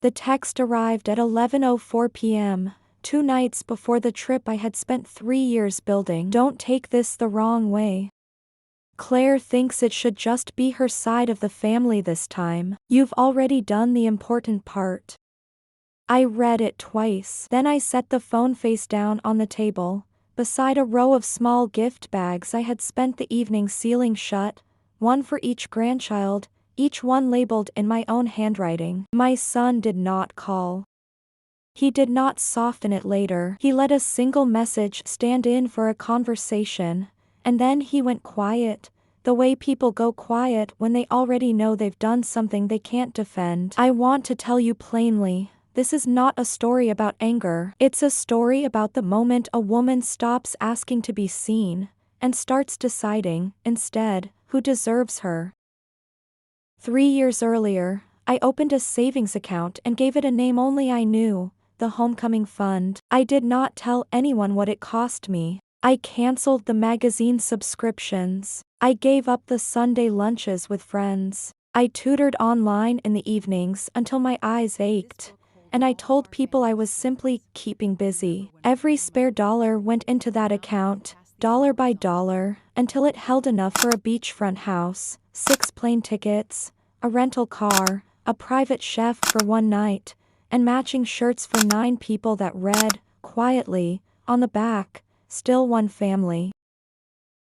The text arrived at 11:04 p.m., 2 nights before the trip I had spent 3 years building. Don't take this the wrong way. Claire thinks it should just be her side of the family this time. You've already done the important part. I read it twice. Then I set the phone face down on the table, beside a row of small gift bags I had spent the evening sealing shut, one for each grandchild, each one labeled in my own handwriting. My son did not call. He did not soften it later. He let a single message stand in for a conversation, and then he went quiet, the way people go quiet when they already know they've done something they can't defend. I want to tell you plainly, this is not a story about anger. It's a story about the moment a woman stops asking to be seen, and starts deciding, instead, who deserves her. 3 years earlier, I opened a savings account and gave it a name only I knew, the Homecoming Fund. I did not tell anyone what it cost me. I canceled the magazine subscriptions. I gave up the Sunday lunches with friends. I tutored online in the evenings until my eyes ached, and I told people I was simply keeping busy. Every spare dollar went into that account, dollar by dollar, until it held enough for a beachfront house, 6 plane tickets, a rental car, a private chef for one night, and matching shirts for 9 people that read, quietly, on the back, "Still one family."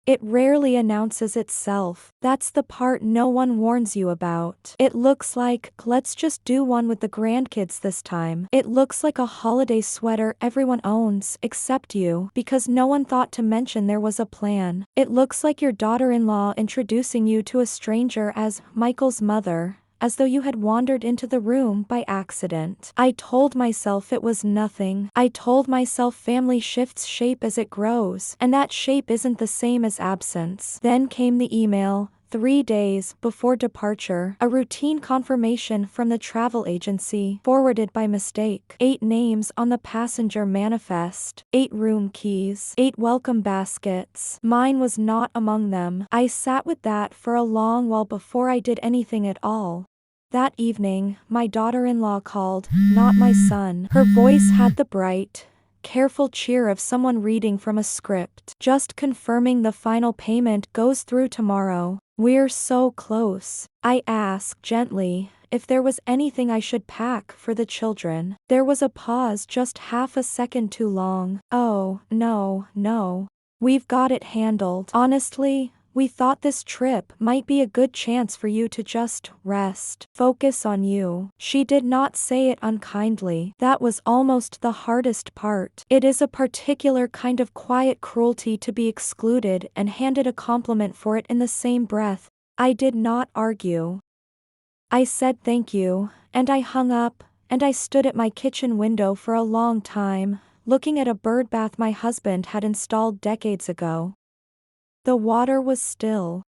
It rarely announces itself. That's the part no one warns you about. It looks like, let's just do one with the grandkids this time. It looks like a holiday sweater everyone owns except you, because no one thought to mention there was a plan. It looks like your daughter-in-law introducing you to a stranger as Michael's mother, as though you had wandered into the room by accident. I told myself it was nothing. I told myself family shifts shape as it grows, and that shape isn't the same as absence. Then came the email, 3 days before departure, a routine confirmation from the travel agency, forwarded by mistake. 8 names on the passenger manifest, 8 room keys, 8 welcome baskets. Mine was not among them. I sat with that for a long while before I did anything at all. That evening, my daughter-in-law called, not my son. Her voice had the bright, careful cheer of someone reading from a script. "Just confirming the final payment goes through tomorrow. We're so close." I asked gently if there was anything I should pack for the children. There was a pause just half a second too long. "Oh, no. We've got it handled. Honestly, we thought this trip might be a good chance for you to just rest, focus on you." She did not say it unkindly. That was almost the hardest part. It is a particular kind of quiet cruelty to be excluded and handed a compliment for it in the same breath. I did not argue. I said thank you, and I hung up, and I stood at my kitchen window for a long time, looking at a birdbath my husband had installed decades ago. The water was still.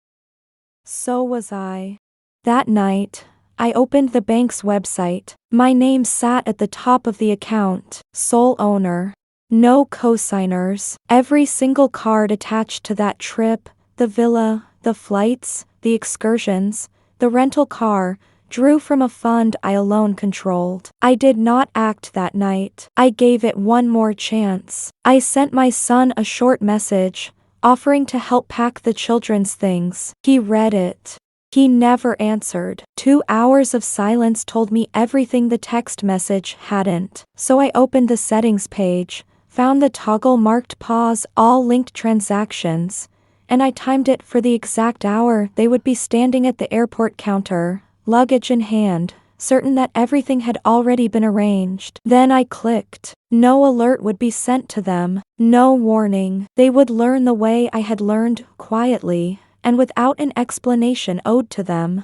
So was I. That night, I opened the bank's website. My name sat at the top of the account, sole owner. No co-signers. Every single card attached to that trip, the villa, the flights, the excursions, the rental car, drew from a fund I alone controlled. I did not act that night. I gave it one more chance. I sent my son a short message, offering to help pack the children's things. He read it. He never answered. 2 hours of silence told me everything the text message hadn't. So I opened the settings page, found the toggle marked pause all linked transactions, and I timed it for the exact hour they would be standing at the airport counter, luggage in hand, certain that everything had already been arranged. Then I clicked. No alert would be sent to them, no warning. They would learn the way I had learned, quietly, and without an explanation owed to them.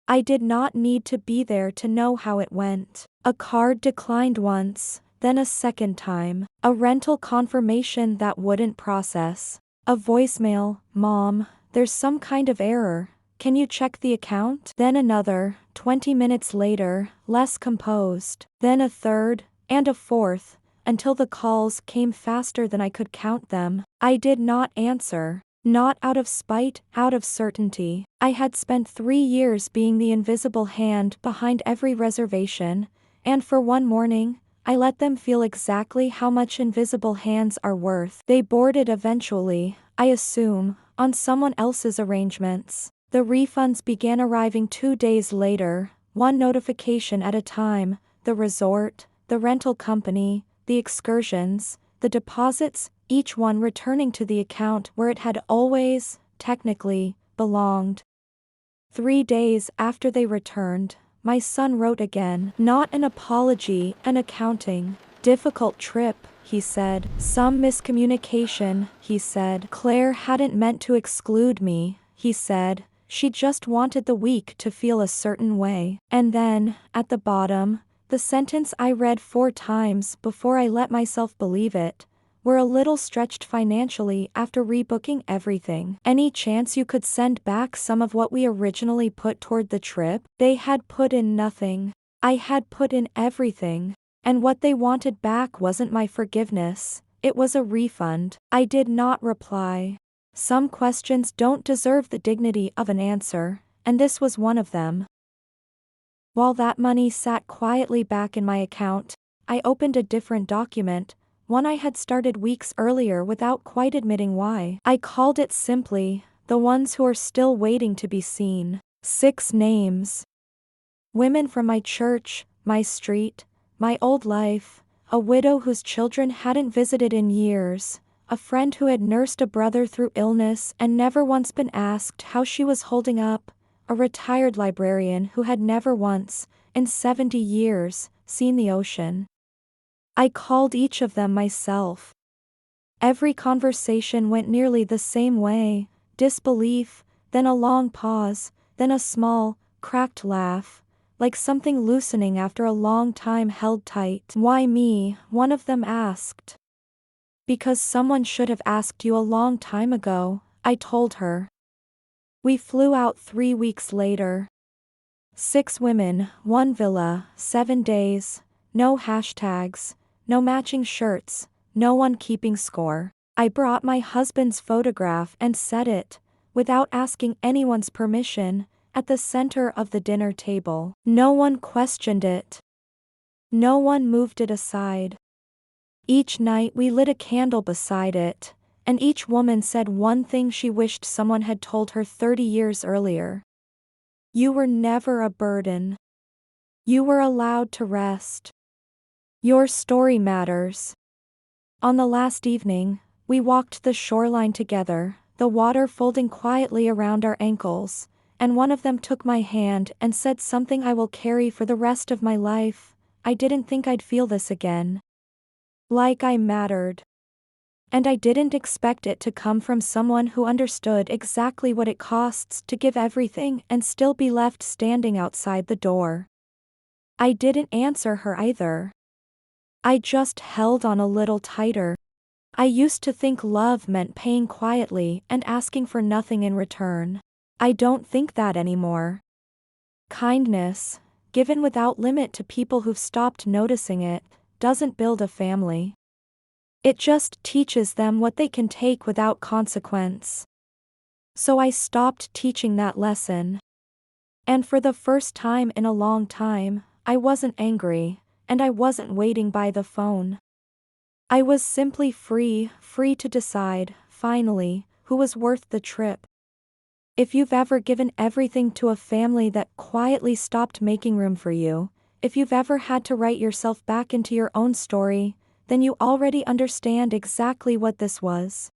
I did not need to be there to know how it went. A card declined once, then a second time. A rental confirmation that wouldn't process. A voicemail, "Mom, there's some kind of error. Can you check the account?" Then another, 20 minutes later, less composed. Then a third, and a fourth, until the calls came faster than I could count them. I did not answer. Not out of spite, out of certainty. I had spent 3 years being the invisible hand behind every reservation, and for one morning, I let them feel exactly how much invisible hands are worth. They boarded eventually, I assume, on someone else's arrangements. The refunds began arriving 2 days later, one notification at a time: the resort, the rental company, the excursions, the deposits, each one returning to the account where it had always, technically, belonged. 3 days after they returned, my son wrote again. Not an apology, an accounting. Difficult trip, he said. Some miscommunication, he said. Claire hadn't meant to exclude me, he said. She just wanted the week to feel a certain way. And then, at the bottom, the sentence I read 4 times before I let myself believe it: "We're a little stretched financially after rebooking everything. Any chance you could send back some of what we originally put toward the trip?" They had put in nothing. I had put in everything. And what they wanted back wasn't my forgiveness, it was a refund. I did not reply. Some questions don't deserve the dignity of an answer, and this was one of them. While that money sat quietly back in my account, I opened a different document, one I had started weeks earlier without quite admitting why. I called it simply, "The Ones Who Are Still Waiting to Be Seen." 6 names. Women from my church, my street, my old life, a widow whose children hadn't visited in years, a friend who had nursed a brother through illness and never once been asked how she was holding up, a retired librarian who had never once, in 70 years, seen the ocean. I called each of them myself. Every conversation went nearly the same way: disbelief, then a long pause, then a small, cracked laugh, like something loosening after a long time held tight. "Why me?" one of them asked. "Because someone should have asked you a long time ago," I told her. We flew out 3 weeks later. 6 women, 1 villa, 7 days, no hashtags, no matching shirts, no one keeping score. I brought my husband's photograph and set it, without asking anyone's permission, at the center of the dinner table. No one questioned it. No one moved it aside. Each night we lit a candle beside it, and each woman said one thing she wished someone had told her 30 years earlier. You were never a burden. You were allowed to rest. Your story matters. On the last evening, we walked the shoreline together, the water folding quietly around our ankles, and one of them took my hand and said something I will carry for the rest of my life: "I didn't think I'd feel this again. Like I mattered." And I didn't expect it to come from someone who understood exactly what it costs to give everything and still be left standing outside the door. I didn't answer her either. I just held on a little tighter. I used to think love meant paying quietly and asking for nothing in return. I don't think that anymore. Kindness, given without limit to people who've stopped noticing it, doesn't build a family. It just teaches them what they can take without consequence. So I stopped teaching that lesson. And for the first time in a long time, I wasn't angry, and I wasn't waiting by the phone. I was simply free to decide, finally, who was worth the trip. If you've ever given everything to a family that quietly stopped making room for you, if you've ever had to write yourself back into your own story, then you already understand exactly what this was.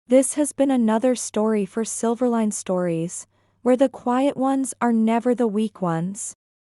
This has been another story for Silverline Stories, where the quiet ones are never the weak ones.